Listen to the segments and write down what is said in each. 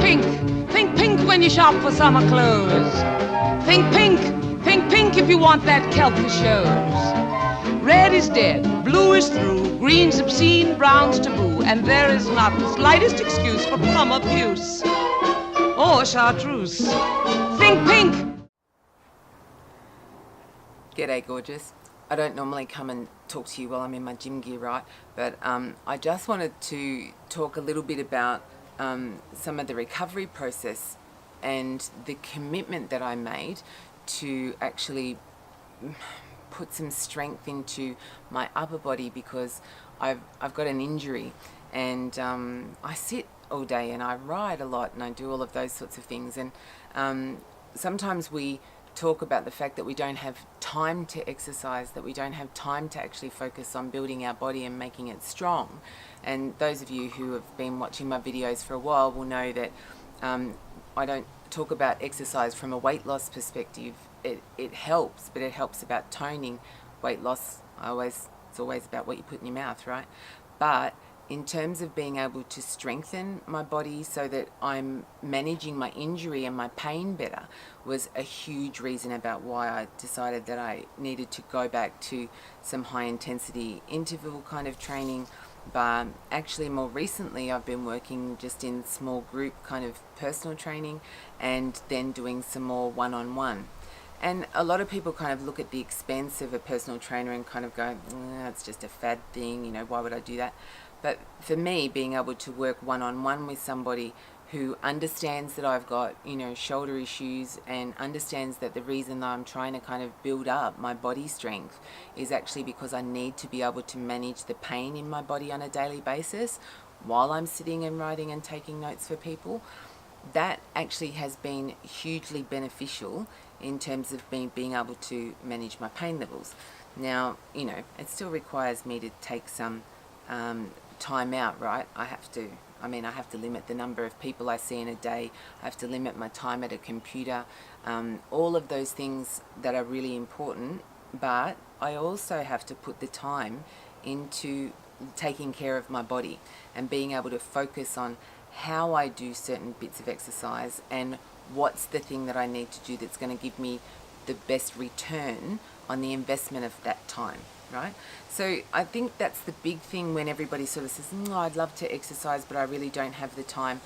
pink. Think pink when you shop for summer clothes. Think pink. Think pink if you want that kelp that shows. Red is dead, blue is through, green's obscene, brown's taboo, and there is not the slightest excuse for plum abuse or chartreuse. Think pink. G'day, gorgeous. I don't normally come and talk to you while I'm in my gym gear, right? But I just wanted to talk a little bit about some of the recovery process and the commitment that I made to actually put some strength into my upper body, because I've got an injury, and I sit all day and I ride a lot and I do all of those sorts of things, and sometimes we talk about the fact that we don't have time to exercise, that we don't have time to actually focus on building our body and making it strong. And those of you who have been watching my videos for a while will know that I don't talk about exercise from a weight loss perspective. It helps, but it helps about toning. Weight loss, it's always about what you put in your mouth, right? But in terms of being able to strengthen my body so that I'm managing my injury and my pain better was a huge reason about why I decided that I needed to go back to some high intensity interval kind of training. But actually more recently I've been working just in small group kind of personal training, and then doing some more one-on-one. And a lot of people kind of look at the expense of a personal trainer and kind of go, it's just a fad thing, why would I do that? But for me, being able to work one-on-one with somebody who understands that I've got, shoulder issues, and understands that the reason that I'm trying to kind of build up my body strength is actually because I need to be able to manage the pain in my body on a daily basis while I'm sitting and writing and taking notes for people, that actually has been hugely beneficial in terms of being able to manage my pain levels. Now, it still requires me to take some time out, right? I have to limit the number of people I see in a day. I have to limit my time at a computer. All of those things that are really important, but I also have to put the time into taking care of my body and being able to focus on how I do certain bits of exercise and what's the thing that I need to do that's going to give me the best return on the investment of that time, right? So I think that's the big thing when everybody sort of says, I'd love to exercise, but I really don't have the time.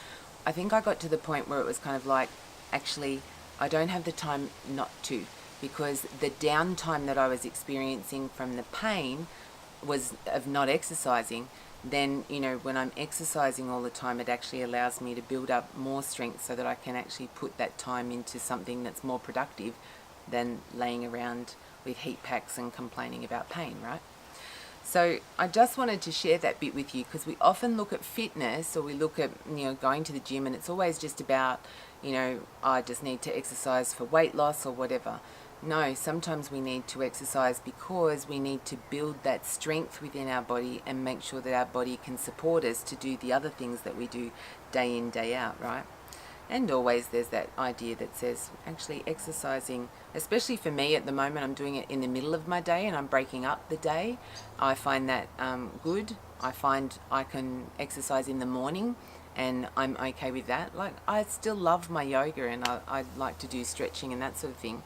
I think I got to the point where it was kind of like, actually, I don't have the time not to, because the downtime that I was experiencing from the pain was of not exercising. Then, when I'm exercising all the time, it actually allows me to build up more strength so that I can actually put that time into something that's more productive than laying around with heat packs and complaining about pain, right? So I just wanted to share that bit with you, because we often look at fitness, or we look at, going to the gym, and it's always just about, I just need to exercise for weight loss or whatever. No, sometimes we need to exercise because we need to build that strength within our body and make sure that our body can support us to do the other things that we do day in, day out, right? And always there's that idea that says actually exercising, especially for me at the moment, I'm doing it in the middle of my day and I'm breaking up the day. I find that good. I find I can exercise in the morning and I'm okay with that. Like, I still love my yoga, and I like to do stretching and that sort of thing.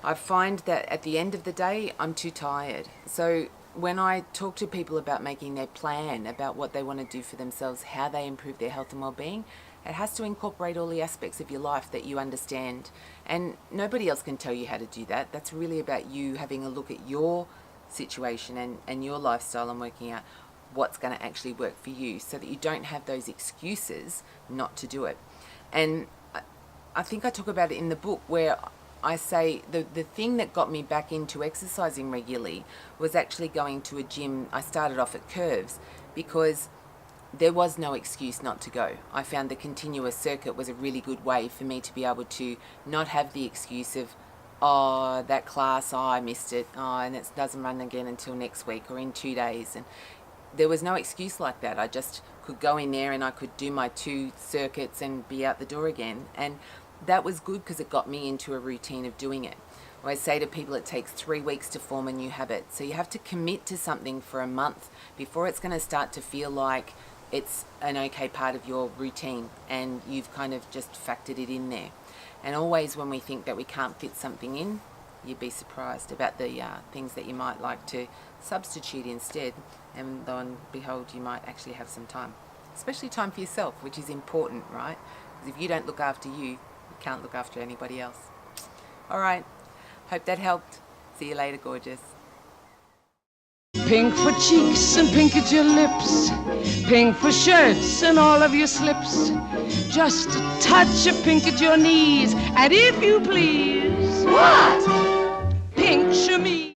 I find that at the end of the day, I'm too tired. So when I talk to people about making their plan, about what they want to do for themselves, how they improve their health and well-being, it has to incorporate all the aspects of your life that you understand. And nobody else can tell you how to do that. That's really about you having a look at your situation and your lifestyle and working out what's going to actually work for you, so that you don't have those excuses not to do it. And I think I talk about it in the book, where I say the thing that got me back into exercising regularly was actually going to a gym. I started off at Curves because there was no excuse not to go. I found the continuous circuit was a really good way for me to be able to not have the excuse of, that class, I missed it, and it doesn't run again until next week or in 2 days. And there was no excuse like that. I just could go in there and I could do my 2 circuits and be out the door again. And that was good because it got me into a routine of doing it. I say to people it takes 3 weeks to form a new habit. So you have to commit to something for a month before it's going to start to feel like it's an okay part of your routine and you've kind of just factored it in there. And always when we think that we can't fit something in, you'd be surprised about the things that you might like to substitute instead, and lo and behold, you might actually have some time, especially time for yourself, which is important, right? Because if you don't look after you, you can't look after anybody else. All right, hope that helped. See you later, gorgeous. Pink for cheeks and pink at your lips, pink for shirts and all of your slips, just a touch of pink at your knees, and if you please, what? Pink chemise.